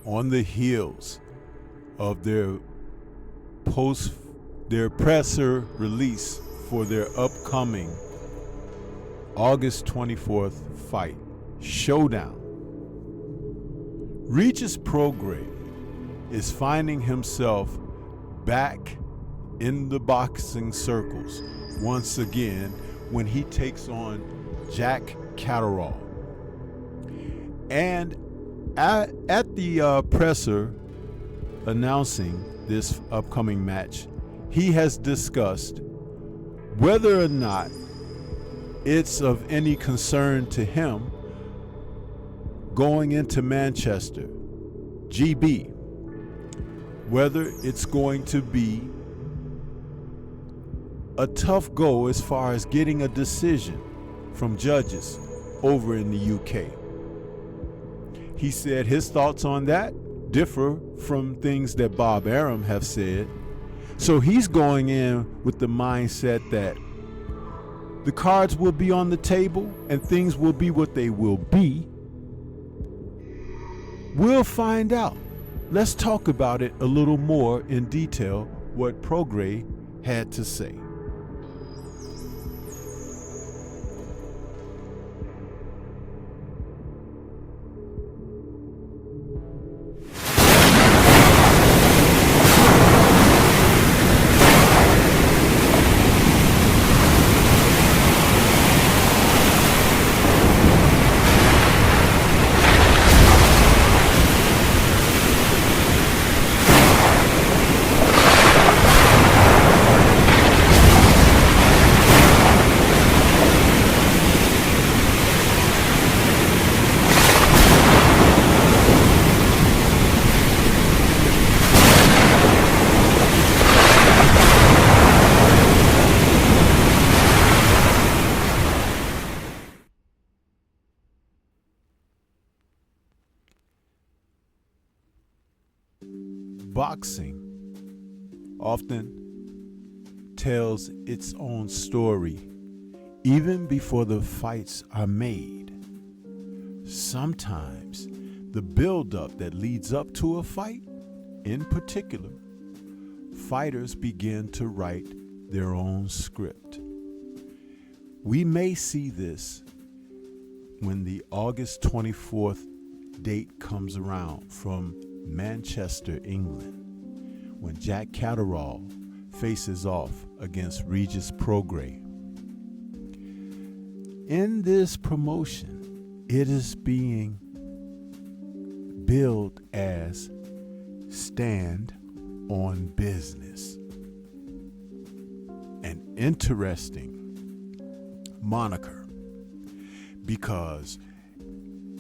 on the heels of their presser release for their upcoming August 24th fight, Showdown. Regis Prograis is finding himself back in the boxing circles once again when he takes on Jack Catterall. And at the presser announcing this upcoming match, he has discussed whether or not it's of any concern to him going into Manchester, GB, whether it's going to be a tough go as far as getting a decision from judges over in the UK. He said his thoughts on that differ from things that Bob Arum have said. So he's going in with the mindset that the cards will be on the table and things will be what they will be. We'll find out. Let's talk about it a little more in detail, what Prograis had to say. Boxing often tells its own story even before the fights are made. Sometimes the build-up that leads up to a fight, in particular, fighters begin to write their own script. We may see this when the August 24th date comes around from Manchester, England, when Jack Catterall faces off against Regis Prograis. In this promotion, it is being billed as Stand on Business. An interesting moniker, because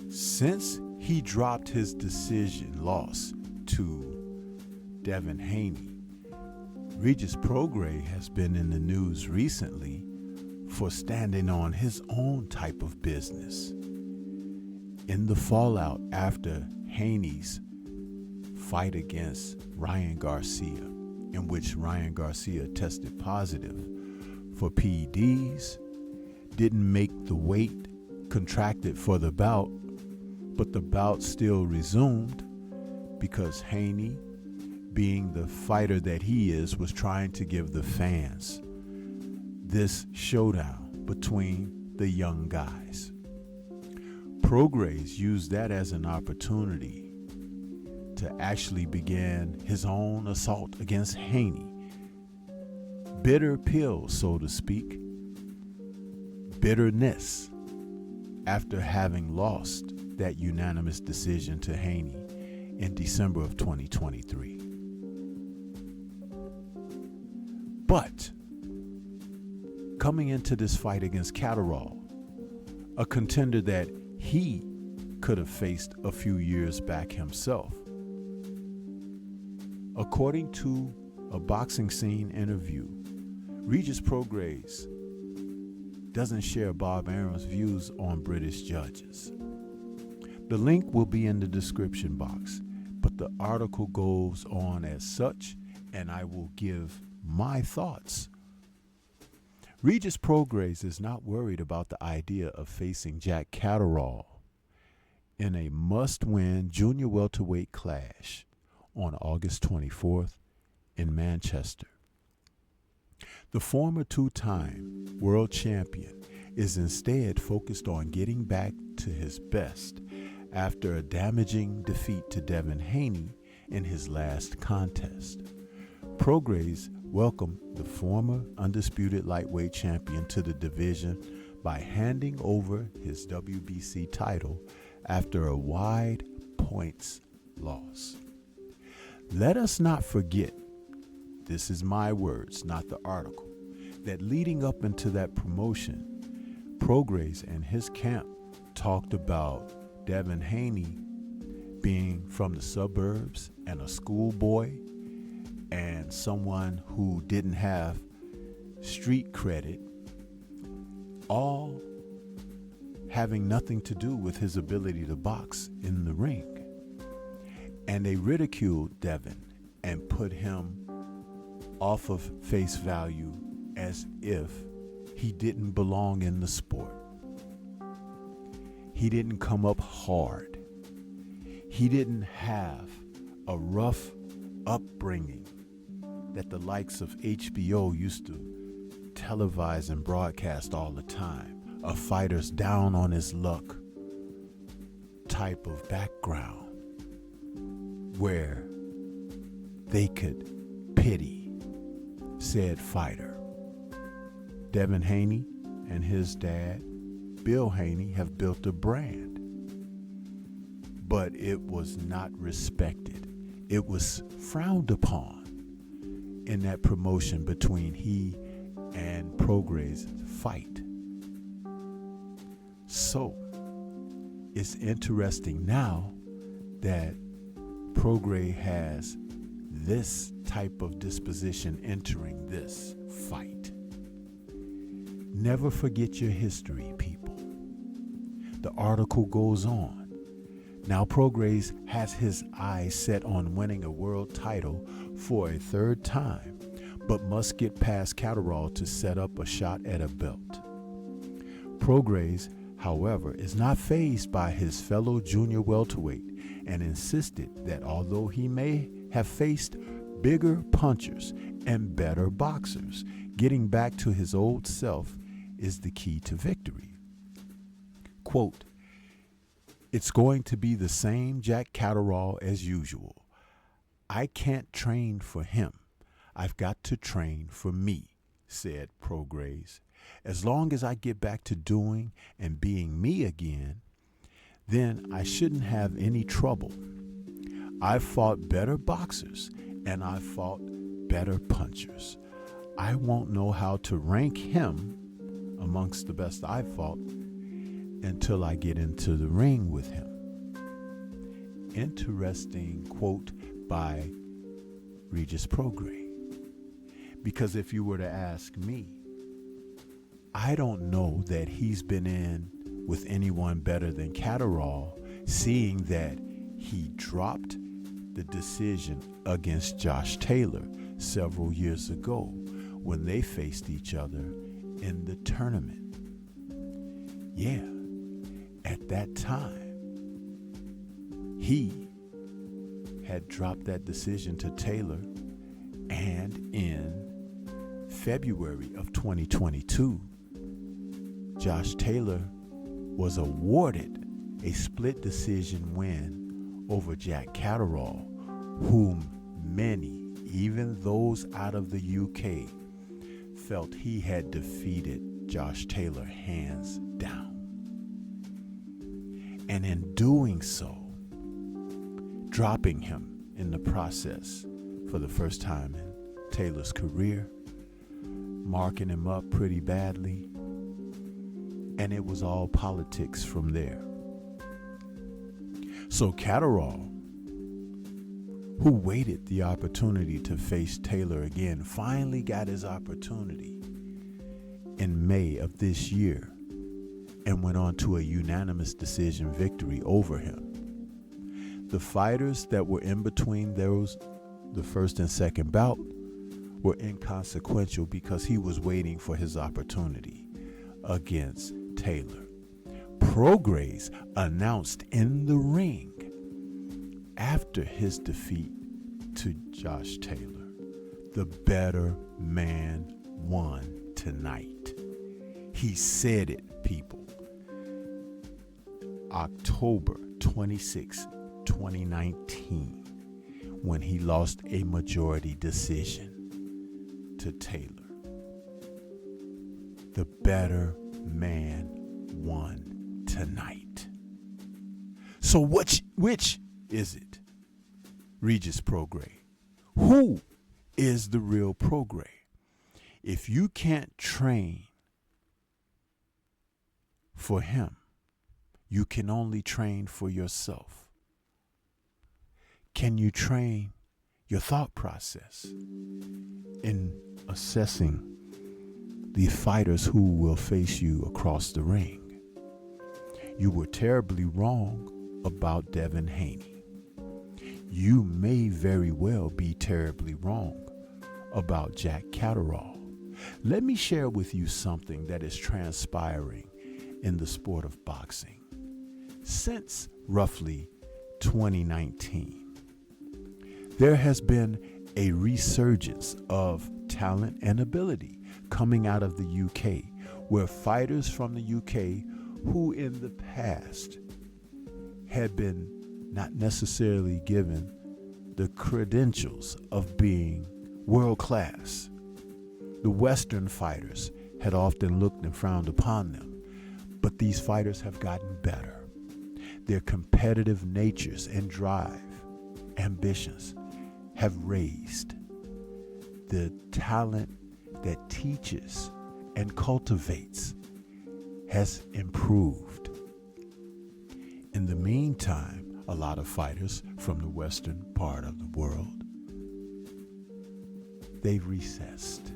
since he dropped his decision loss to Devin Haney, Regis Prograis has been in the news recently for standing on his own type of business. In the fallout after Haney's fight against Ryan Garcia, in which Ryan Garcia tested positive for PEDs, didn't make the weight contracted for the bout, but the bout still resumed because Haney, being the fighter that he is, was trying to give the fans this showdown between the young guys. Prograis used that as an opportunity to actually begin his own assault against Haney. Bitter pill, so to speak. Bitterness after having lost that unanimous decision to Haney in December of 2023. But coming into this fight against Catterall, a contender that he could have faced a few years back himself, according to a Boxing Scene interview, Regis Prograis doesn't share Bob Arum's views on British judges. The link will be in the description box, but the article goes on as such, and I will give my thoughts. Regis Prograis is not worried about the idea of facing Jack Catterall in a must-win junior welterweight clash on August 24th in Manchester. The former two-time world champion is instead focused on getting back to his best after a damaging defeat to Devin Haney in his last contest. Prograis welcomed the former undisputed lightweight champion to the division by handing over his WBC title after a wide points loss. Let us not forget, this is my words, not the article, that leading up into that promotion, Prograis and his camp talked about Devin Haney being from the suburbs and a schoolboy and someone who didn't have street credit, all having nothing to do with his ability to box in the ring. And they ridiculed Devin and put him off of face value as if he didn't belong in the sport. He didn't come up hard. He didn't have a rough upbringing that the likes of HBO used to televise and broadcast all the time. A fighter's down on his luck type of background where they could pity said fighter. Devin Haney and his dad, Bill Haney, have built a brand, but it was not respected. It was frowned upon in that promotion between he and Prograis' fight. So it's interesting now that Prograis has this type of disposition entering this fight. Never forget your history, people. The article goes on. Now Prograis has his eyes set on winning a world title for a third time, but must get past Catterall to set up a shot at a belt. Prograis, however, is not fazed by his fellow junior welterweight and insisted that although he may have faced bigger punchers and better boxers, getting back to his old self is the key to victory. Quote, "It's going to be the same Jack Catterall as usual. I can't train for him. I've got to train for me," said Prograis. "As long as I get back to doing and being me again, then I shouldn't have any trouble. I've fought better boxers and I've fought better punchers. I won't know how to rank him amongst the best I've fought until I get into the ring with him." Interesting quote by Regis Prograis. Because if you were to ask me, I don't know that he's been in with anyone better than Catterall, seeing that he dropped the decision against Josh Taylor several years ago when they faced each other in the tournament. Yeah, at that time, he had dropped that decision to Taylor, and in February of 2022, Josh Taylor was awarded a split decision win over Jack Catterall, whom many, even those out of the UK, felt he had defeated Josh Taylor hands down. And in doing so, dropping him in the process for the first time in Taylor's career, marking him up pretty badly, and it was all politics from there. So Catterall, who waited the opportunity to face Taylor again, finally got his opportunity in May of this year and went on to a unanimous decision victory over him. The fighters that were in between those, the first and second bout, were inconsequential because he was waiting for his opportunity against Taylor. Prograis announced in the ring after his defeat to Josh Taylor, the better man won tonight. He said it, people. October 26, 2019, when he lost a majority decision to Taylor. The better man won tonight. So which is it? Regis Prograis. Who is the real Prograis? If you can't train for him, you can only train for yourself. Can you train your thought process in assessing the fighters who will face you across the ring? You were terribly wrong about Devin Haney. You may very well be terribly wrong about Jack Catterall. Let me share with you something that is transpiring in the sport of boxing. Since roughly 2019, there has been a resurgence of talent and ability coming out of the UK, where fighters from the UK who in the past had been not necessarily given the credentials of being world class. The Western fighters had often looked and frowned upon them, but these fighters have gotten better. Their competitive natures and drive, ambitions have raised. The talent that teaches and cultivates has improved. In the meantime, a lot of fighters from the Western part of the world, they've recessed.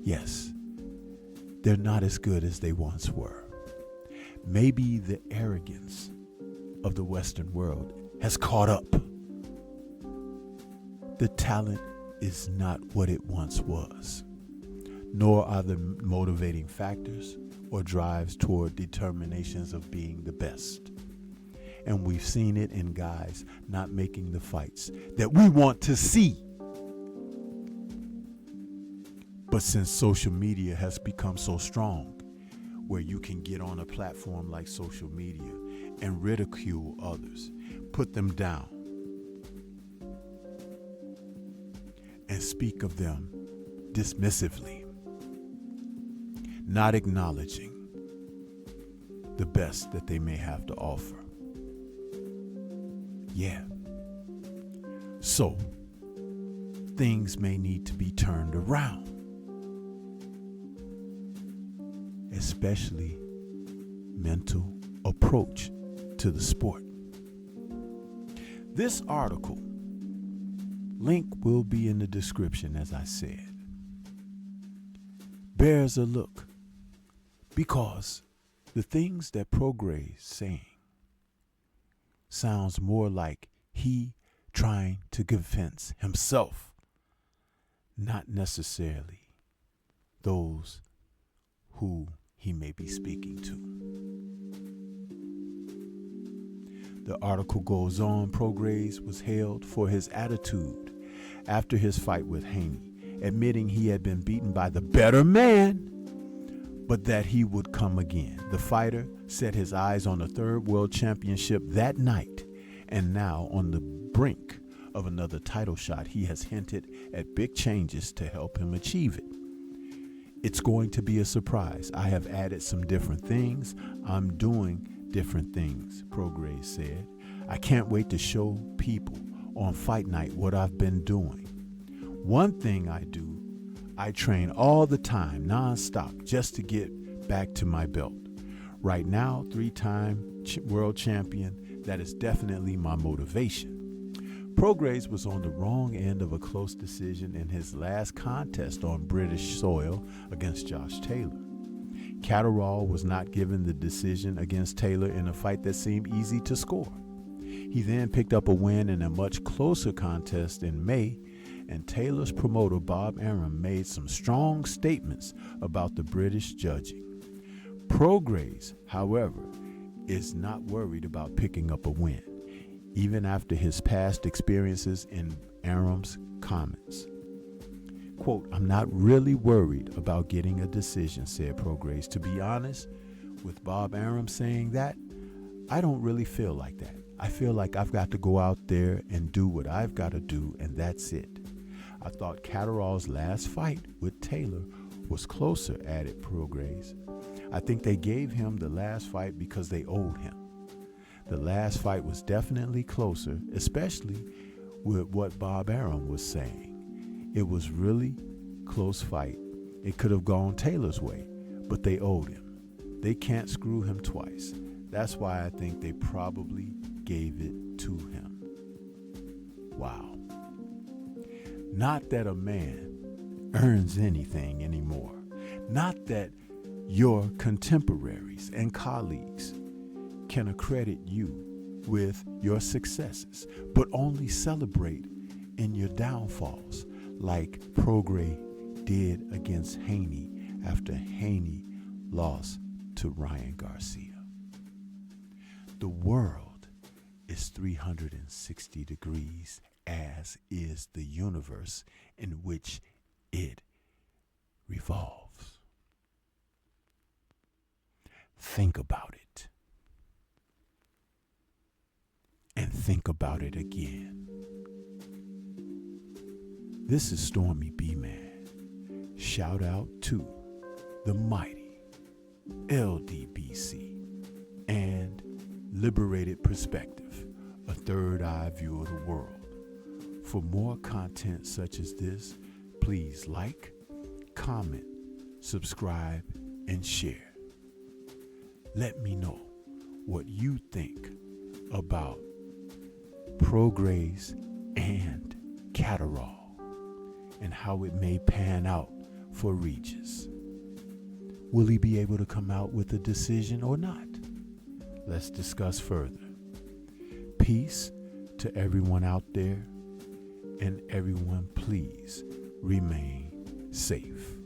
Yes, they're not as good as they once were. Maybe the arrogance of the Western world has caught up. The talent is not what it once was, nor are the motivating factors or drives toward determinations of being the best. And we've seen it in guys not making the fights that we want to see. But since social media has become so strong, where you can get on a platform like social media and ridicule others, put them down, and speak of them dismissively, not acknowledging the best that they may have to offer. Yeah. So, things may need to be turned around, especially mental approach to the sport. This article, link will be in the description, as I said, bears a look, because the things that Prograis saying sounds more like he trying to convince himself, not necessarily those who he may be speaking to. The article goes on. Prograis was hailed for his attitude after his fight with Haney, admitting he had been beaten by the better man, but that he would come again. The fighter set his eyes on the third world championship that night, and now on the brink of another title shot, he has hinted at big changes to help him achieve it. It's going to be a surprise. I have added some different things. I'm doing different things, Prograis said. I can't wait to show people on fight night what I've been doing. One thing I do, I train all the time, nonstop, just to get back to my belt. Right now, 3-time world champion, that is definitely my motivation. Prograis was on the wrong end of a close decision in his last contest on British soil against Josh Taylor. Catterall was not given the decision against Taylor in a fight that seemed easy to score. He then picked up a win in a much closer contest in May, and Taylor's promoter Bob Arum made some strong statements about the British judging. Prograis, however, is not worried about picking up a win, even after his past experiences in Arum'S comments. Quote, "I'm not really worried about getting a decision," said Prograis. "To be honest, with Bob Arum saying that, I don't really feel like that. I feel like I've got to go out there and do what I've got to do, and that's it. I thought Catterall's last fight with Taylor was closer," added Prograis. "I think they gave him the last fight because they owed him. The last fight was definitely closer, especially with what Bob Arum was saying. It was really close fight. It could have gone Taylor's way, but they owed him. They can't screw him twice. That's why I think they probably gave it to him." Wow. Not that a man earns anything anymore. Not that your contemporaries and colleagues can accredit you with your successes, but only celebrate in your downfalls, like Prograis did against Haney after Haney lost to Ryan Garcia. The world is 360 degrees, as is the universe in which it revolves. Think about it. And think about it again. This is Stormy B-Man. Shout out to the mighty LDBC and Liberated Perspective, a third eye view of the world. For more content such as this, please like, comment, subscribe, and share. Let me know what you think about Prograis and Catterall and how it may pan out for Regis. Will he be able to come out with a decision or not? Let's discuss further. Peace to everyone out there, and everyone please remain safe.